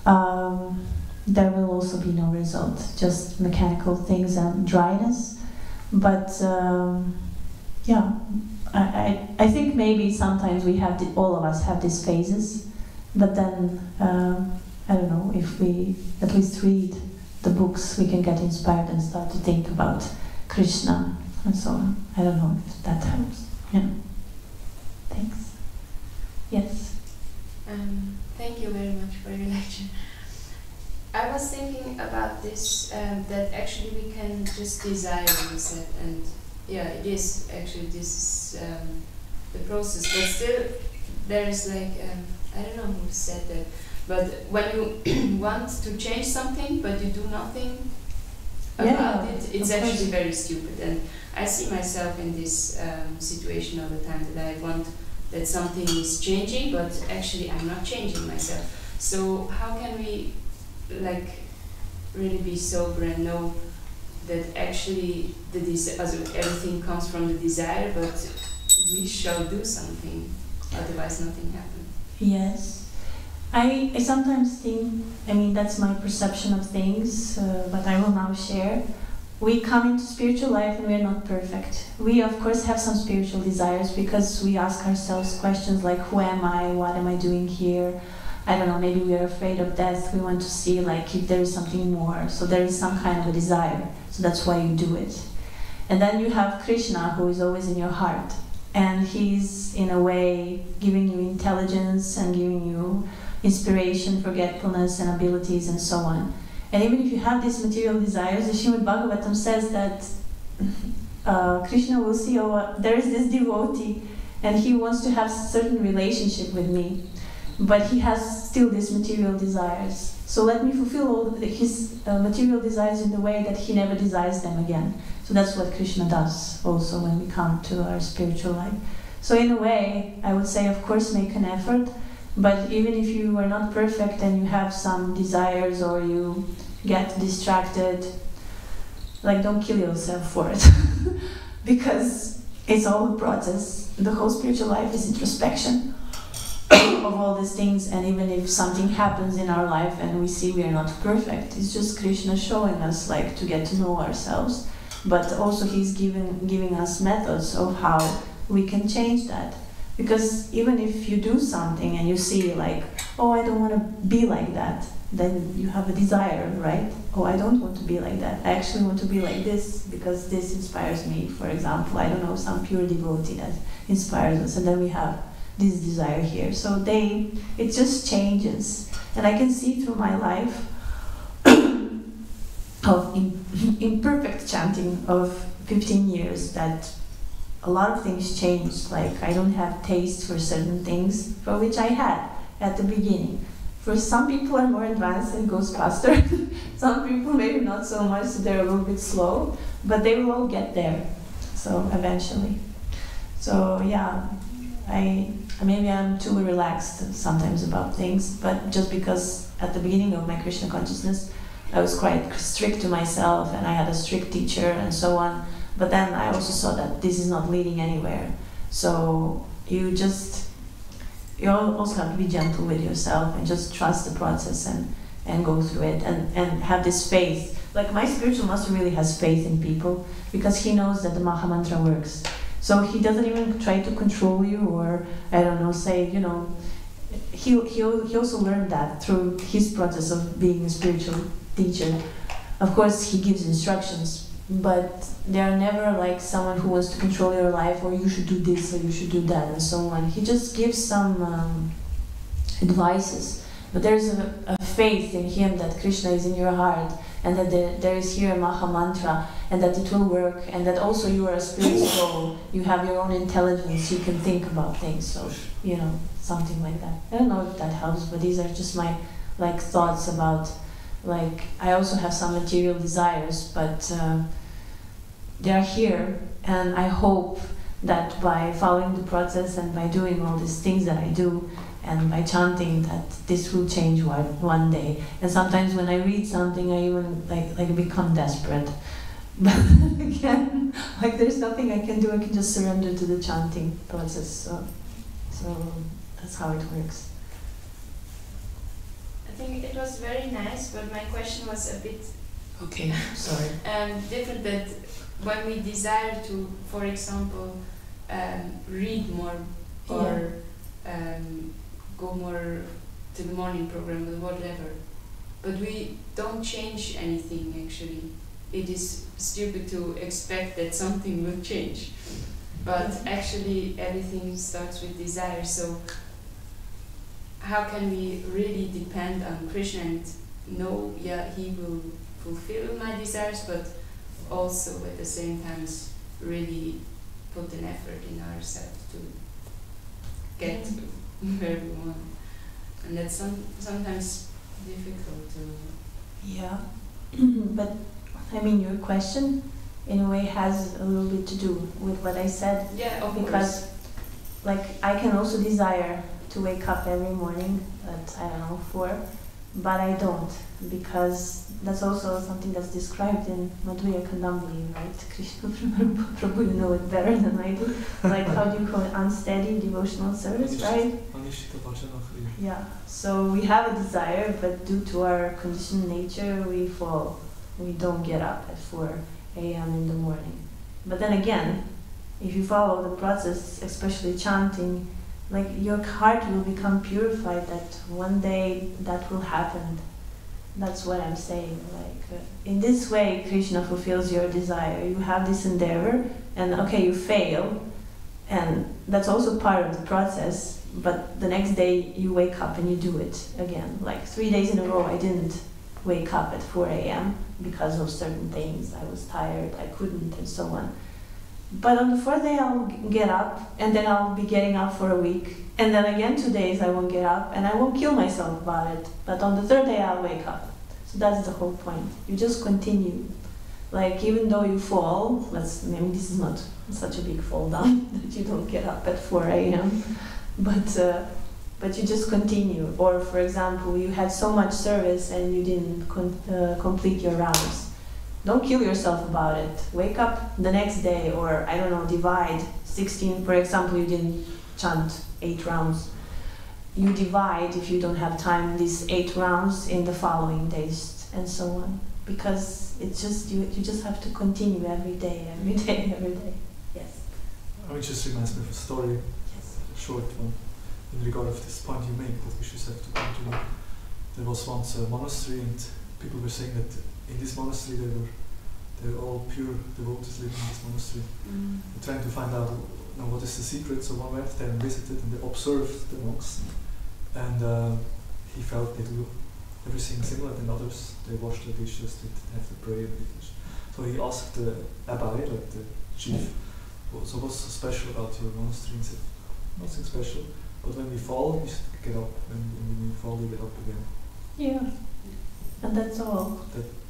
there will also be no result, just mechanical things and dryness. But yeah, I think maybe sometimes we have, all of us have these phases, but then I don't know, if we at least read the books, we can get inspired and start to think about Krishna and so on. I don't know if that helps. Yeah. Thanks. Yes. Thank you very much for your lecture. I was thinking about this, that actually we can just desire, you said, and yeah, it is actually, this is the process, but still there is like, I don't know who said that, but when you want to change something but you do nothing about it, it's actually very stupid. And I see myself in this situation all the time, that I want that something is changing, but actually I'm not changing myself. So how can we like really be sober and know that actually everything comes from the desire, but we shall do something, otherwise nothing happens? Yes. I sometimes think, I mean, that's my perception of things, but I will now share. We come into spiritual life and we are not perfect. We of course have some spiritual desires, because we ask ourselves questions like, who am I? What am I doing here? I don't know, maybe we are afraid of death. We want to see like if there is something more. So there is some kind of a desire. So that's why you do it. And then you have Krishna, who is always in your heart. And he's in a way giving you intelligence and giving you inspiration, forgetfulness and abilities and so on. And even if you have these material desires, the Srimad Bhagavatam says that Krishna will see, oh, there is this devotee and he wants to have a certain relationship with me, but he has still these material desires. So let me fulfill all his material desires in the way that he never desires them again. So that's what Krishna does also when we come to our spiritual life. So in a way, I would say, of course, make an effort, but even if you are not perfect and you have some desires or you get distracted, like don't kill yourself for it. Because it's all a process. The whole spiritual life is introspection of all these things, and even if something happens in our life and we see we are not perfect, it's just Krishna showing us like to get to know ourselves, but also he's giving us methods of how we can change that. Because even if you do something and you see like, oh, I don't want to be like that, then you have a desire, right? Oh, I don't want to be like that. I actually want to be like this because this inspires me. For example, I don't know, some pure devotee that inspires us, and then we have this desire here. So it just changes. And I can see through my life of imperfect chanting of 15 years that a lot of things changed. Like I don't have taste for certain things for which I had at the beginning. For some people are more advanced and goes faster. Some people maybe not so much, so they're a little bit slow, but they will all get there. So eventually. So yeah, maybe I'm too relaxed sometimes about things, but just because at the beginning of my Krishna consciousness, I was quite strict to myself and I had a strict teacher and so on. But then I also saw that this is not leading anywhere. So you also have to be gentle with yourself and just trust the process and go through it and have this faith. Like my spiritual master really has faith in people because he knows that the Maha Mantra works. So he doesn't even try to control you or, I don't know, say, you know, he also learned that through his process of being a spiritual teacher. Of course, he gives instructions, but they are never like someone who wants to control your life or you should do this or you should do that and so on. He just gives some advices, but there's a faith in him that Krishna is in your heart and that there is here a Maha Mantra and that it will work and that also you are a spirit soul, you have your own intelligence, you can think about things, so, you know, something like that. I don't know if that helps, but these are just my like thoughts about, like, I also have some material desires, but they are here, and I hope that by following the process and by doing all these things that I do, and by chanting, that this will change one day. And sometimes when I read something, I even like become desperate, But again, like there's nothing I can do. I can just surrender to the chanting process. So that's how it works. I think it was very nice, but my question was a bit Okay, sorry. different. That when we desire to, for example, read more or go more to the morning program or whatever, but we don't change anything actually. It is stupid to expect that something will change, but actually everything starts with desire. So how can we really depend on Krishna and know, yeah, he will fulfill my desires, but also at the same time really put an effort in ourselves to get where we want. And that's sometimes difficult to... Yeah, but I mean your question in a way has a little bit to do with what I said. Yeah, of because course. like I can also desire to wake up every morning at, I don't know, 4, but I don't, because that's also something that's described in Madhurya Kandambali, right? Krishna Prabhu, you know it better than I do. Like, how do you call it? Unsteady devotional service, right? Yeah, so we have a desire, but due to our conditioned nature, we fall. We don't get up at 4 a.m. in the morning. But then again, if you follow the process, especially chanting, like your heart will become purified, that one day that will happen. That's what I'm saying. Like in this way, Krishna fulfills your desire. You have this endeavor, and okay, you fail, and that's also part of the process. But the next day you wake up and you do it again. Like 3 days in a row, I didn't wake up at 4 a.m. because of certain things. I was tired, I couldn't, and so on. But on the 4th day I'll get up, and then I'll be getting up for a week, and then again 2 days I won't get up, and I won't kill myself about it. But on the 3rd day I'll wake up. So that's the whole point. You just continue. Like even though you fall, maybe this is not such a big fall down that you don't get up at 4 a.m. But you just continue. Or for example, you had so much service and you didn't complete your rounds. Don't kill yourself about it. Wake up the next day, or I don't know, divide 16. For example, you didn't chant 8 rounds. You divide, if you don't have time, these 8 rounds in the following days, and so on. Because it's just you just have to continue every day, every day, every day. Yes. It just reminds me of a story, Yes. a short one, in regard of this point you make that we should have to continue. There was once a monastery, and people were saying that in this monastery they were all pure devotees living in this monastery. They're trying to find out what is the secret. So one went there and visited, and they observed the monks, and he felt they do everything similar than others. They wash the dishes, they have the prayer dishes. So he asked the abbai, like the chief, so what's so special about your monastery? He said, nothing special, but when we fall, we get up, and when we fall, we get up again. Yeah. And that's all.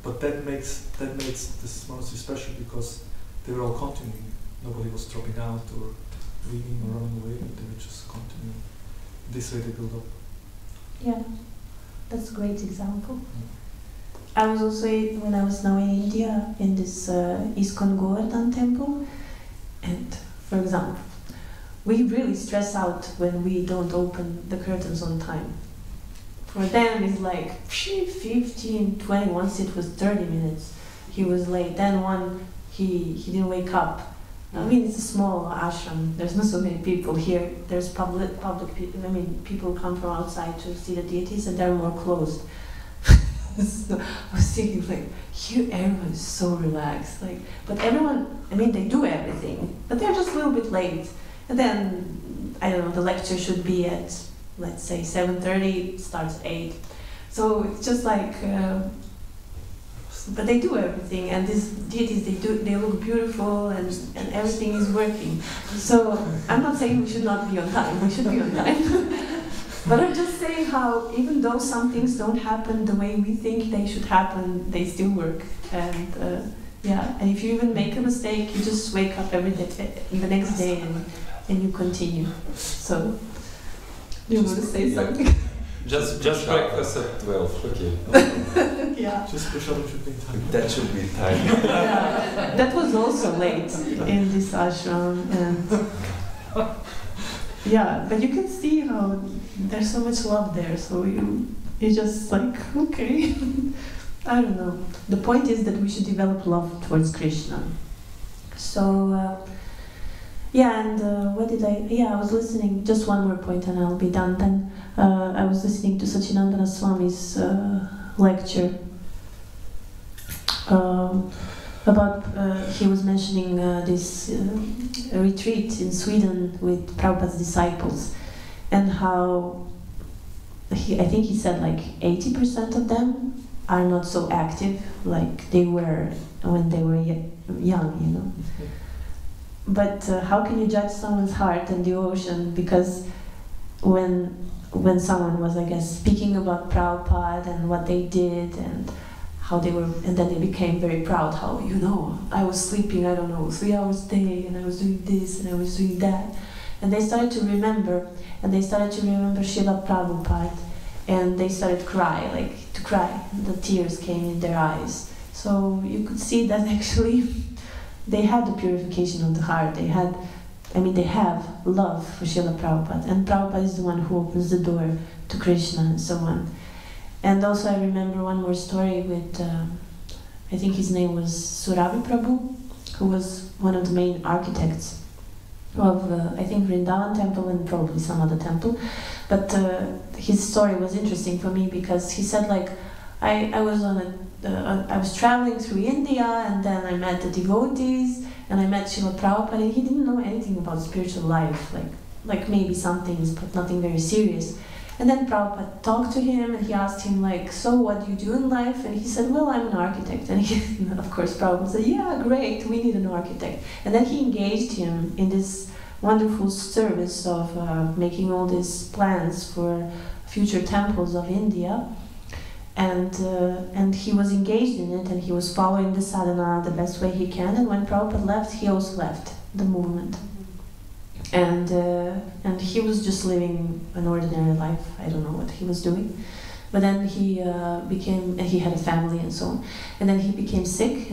But that makes this monastery special, because they were all continuing. Nobody was dropping out or leaving or running away, but they were just continuing. This way they build up. Yeah, that's a great example. I was also, when I was now in India, in this ISKCON Govardhan temple, and for example, we really stress out when we don't open the curtains on time. For them it's like 15, 20, once it was 30 minutes. He was late, then he didn't wake up. I mean, it's a small ashram, there's not so many people here. There's public people, I mean, people come from outside to see the deities, and they're more closed. So I was thinking, like, here everyone is so relaxed. Like, but everyone, I mean, they do everything, but they're just a little bit late. And then, I don't know, the lecture should be at, let's say, 7:30, starts at 8. So it's just like, but they do everything, and these deities, they look beautiful, and everything is working. So I'm not saying we should not be on time, we should be on time. But I'm just saying how, even though some things don't happen the way we think they should happen, they still work. And yeah, and if you even make a mistake, you just wake up every day, the next day, and you continue. So, do you want to say something? Just breakfast at 12. Okay. Yeah. Just push up should be time. That should be time. Yeah. That was also late in this ashram, and yeah, but you can see how there's so much love there. So you just like, okay. I don't know. The point is that we should develop love towards Krishna. So, yeah, and what did I... Yeah, I was listening, just one more point and I'll be done then. I was listening to Sachinandana Swami's lecture about... he was mentioning this retreat in Sweden with Prabhupada's disciples, and how... I think he said like 80% of them are not so active like they were when they were young, you know. But how can you judge someone's heart and devotion? Because when someone was, I guess, speaking about Prabhupada and what they did and how they were, and then they became very proud, how, you know, I was sleeping, I don't know, 3 hours a day, and I was doing this and I was doing that. And they started to remember, Srila Prabhupada, and they started to cry. The tears came in their eyes. So you could see that actually they had the purification of the heart. They have love for Srila Prabhupada, and Prabhupada is the one who opens the door to Krishna and so on. And also I remember one more story with, I think his name was Surabi Prabhu, who was one of the main architects of, I think, Vrindavan temple and probably some other temple. But his story was interesting for me because he said, like, I was traveling through India, and then I met the devotees, and I met Srila Prabhupada, and he didn't know anything about spiritual life, like maybe some things, but nothing very serious. And then Prabhupada talked to him, and he asked him, like, so what do you do in life? And he said, well, I'm an architect. And he, of course, Prabhupada said, yeah, great, we need an architect. And then he engaged him in this wonderful service of making all these plans for future temples of India. And he was engaged in it, and he was following the sadhana the best way he can. And when Prabhupada left, he also left the movement. And he was just living an ordinary life. I don't know what he was doing. But then he had a family and so on. And then he became sick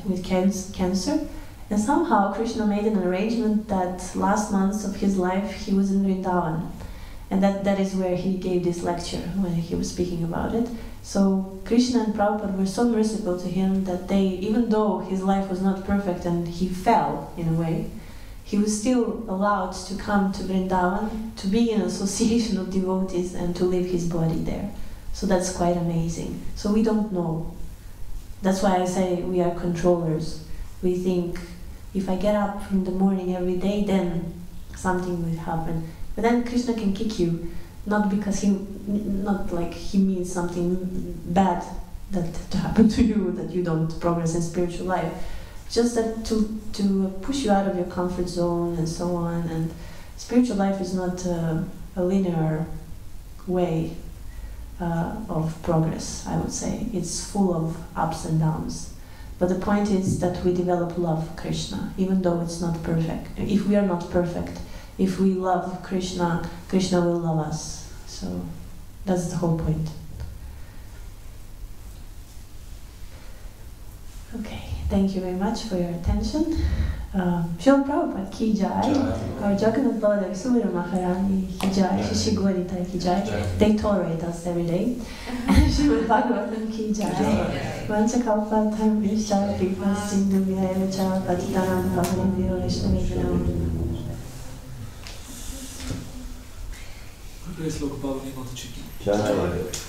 with cancer. And somehow Krishna made an arrangement that last months of his life he was in Vrindavan. And that is where he gave this lecture when he was speaking about it. So Krishna and Prabhupada were so merciful to him that even though his life was not perfect and he fell in a way, he was still allowed to come to Vrindavan, to be in association of devotees and to leave his body there. So that's quite amazing. So we don't know. That's why I say we are controllers. We think, if I get up in the morning every day, then something will happen. But then Krishna can kick you, not because not like he means something bad that to happen to you, that you don't progress in spiritual life. Just that to push you out of your comfort zone and so on. And spiritual life is not a linear way of progress, I would say. It's full of ups and downs. But the point is that we develop love for Krishna, even though it's not perfect. If we are not perfect, if we love Krishna, Krishna will love us. So that's the whole point. Okay, thank you very much for your attention. Srila Prabhupada ki jai, our Jagannath Baladev Subhadra Maharani ki jai, Shishi Gauritai ki jai. They tolerate us every day. Srimad Bhagavatam ki jai. Vancha kalpatam vishya kripa sindhu vyaya patitanam pavanebhyo vaishnavibhyo. Praise Loka Pavani Devi. Jai.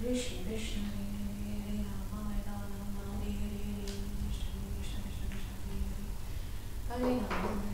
Krishna Krishna Hare Hare Hare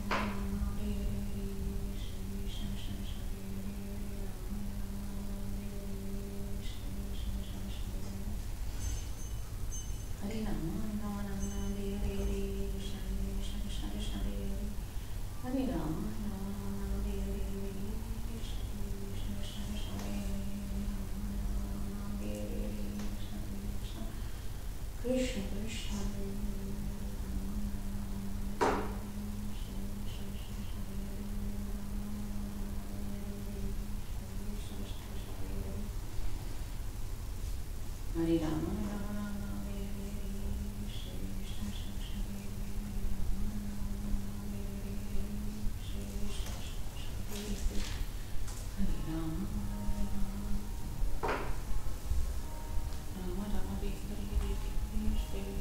Krishna Krishna Hare Rama Rama Rama Hare Hare Shri Krishna Krishna Hare Hare Rama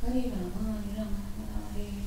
Rama Rama Hare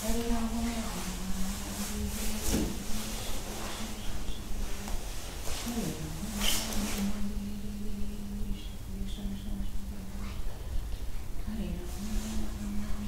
Hare Hare Rama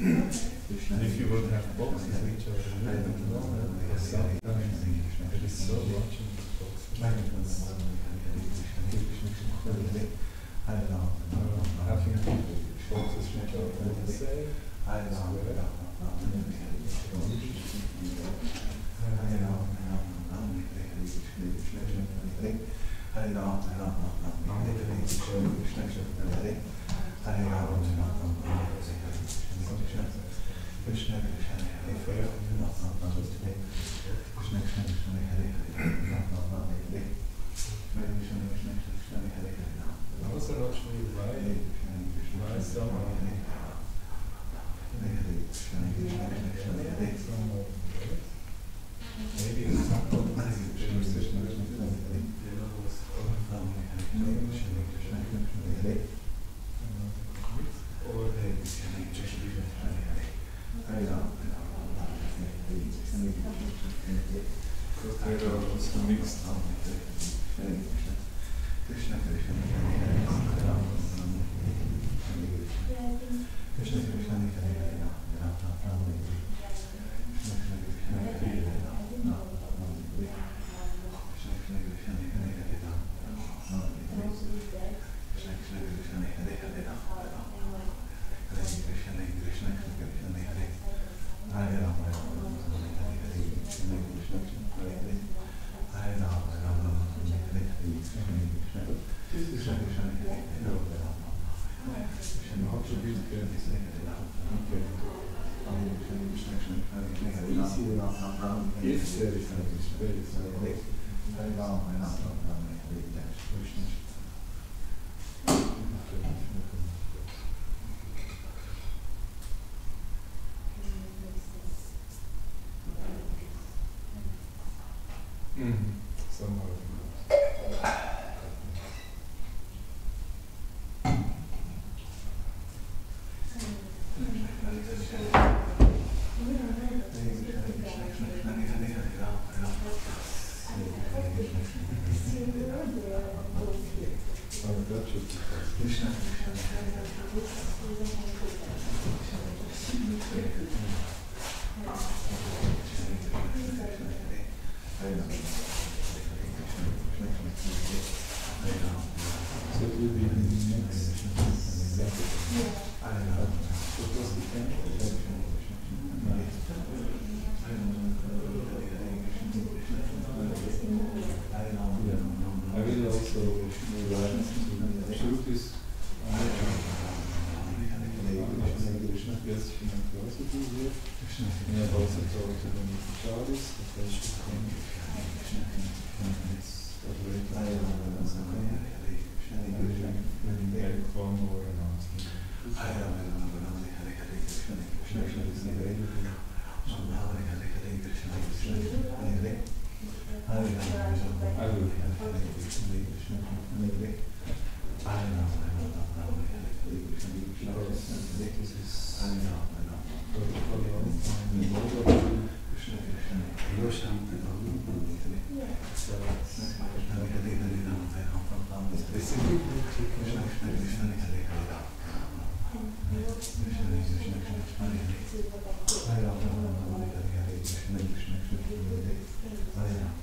If you would have boxes which are related to sometimes it is so watching boxes. Having boxes which are all the same. I was not sure why someone maybe it's not or they just leave because there are also mixed Hare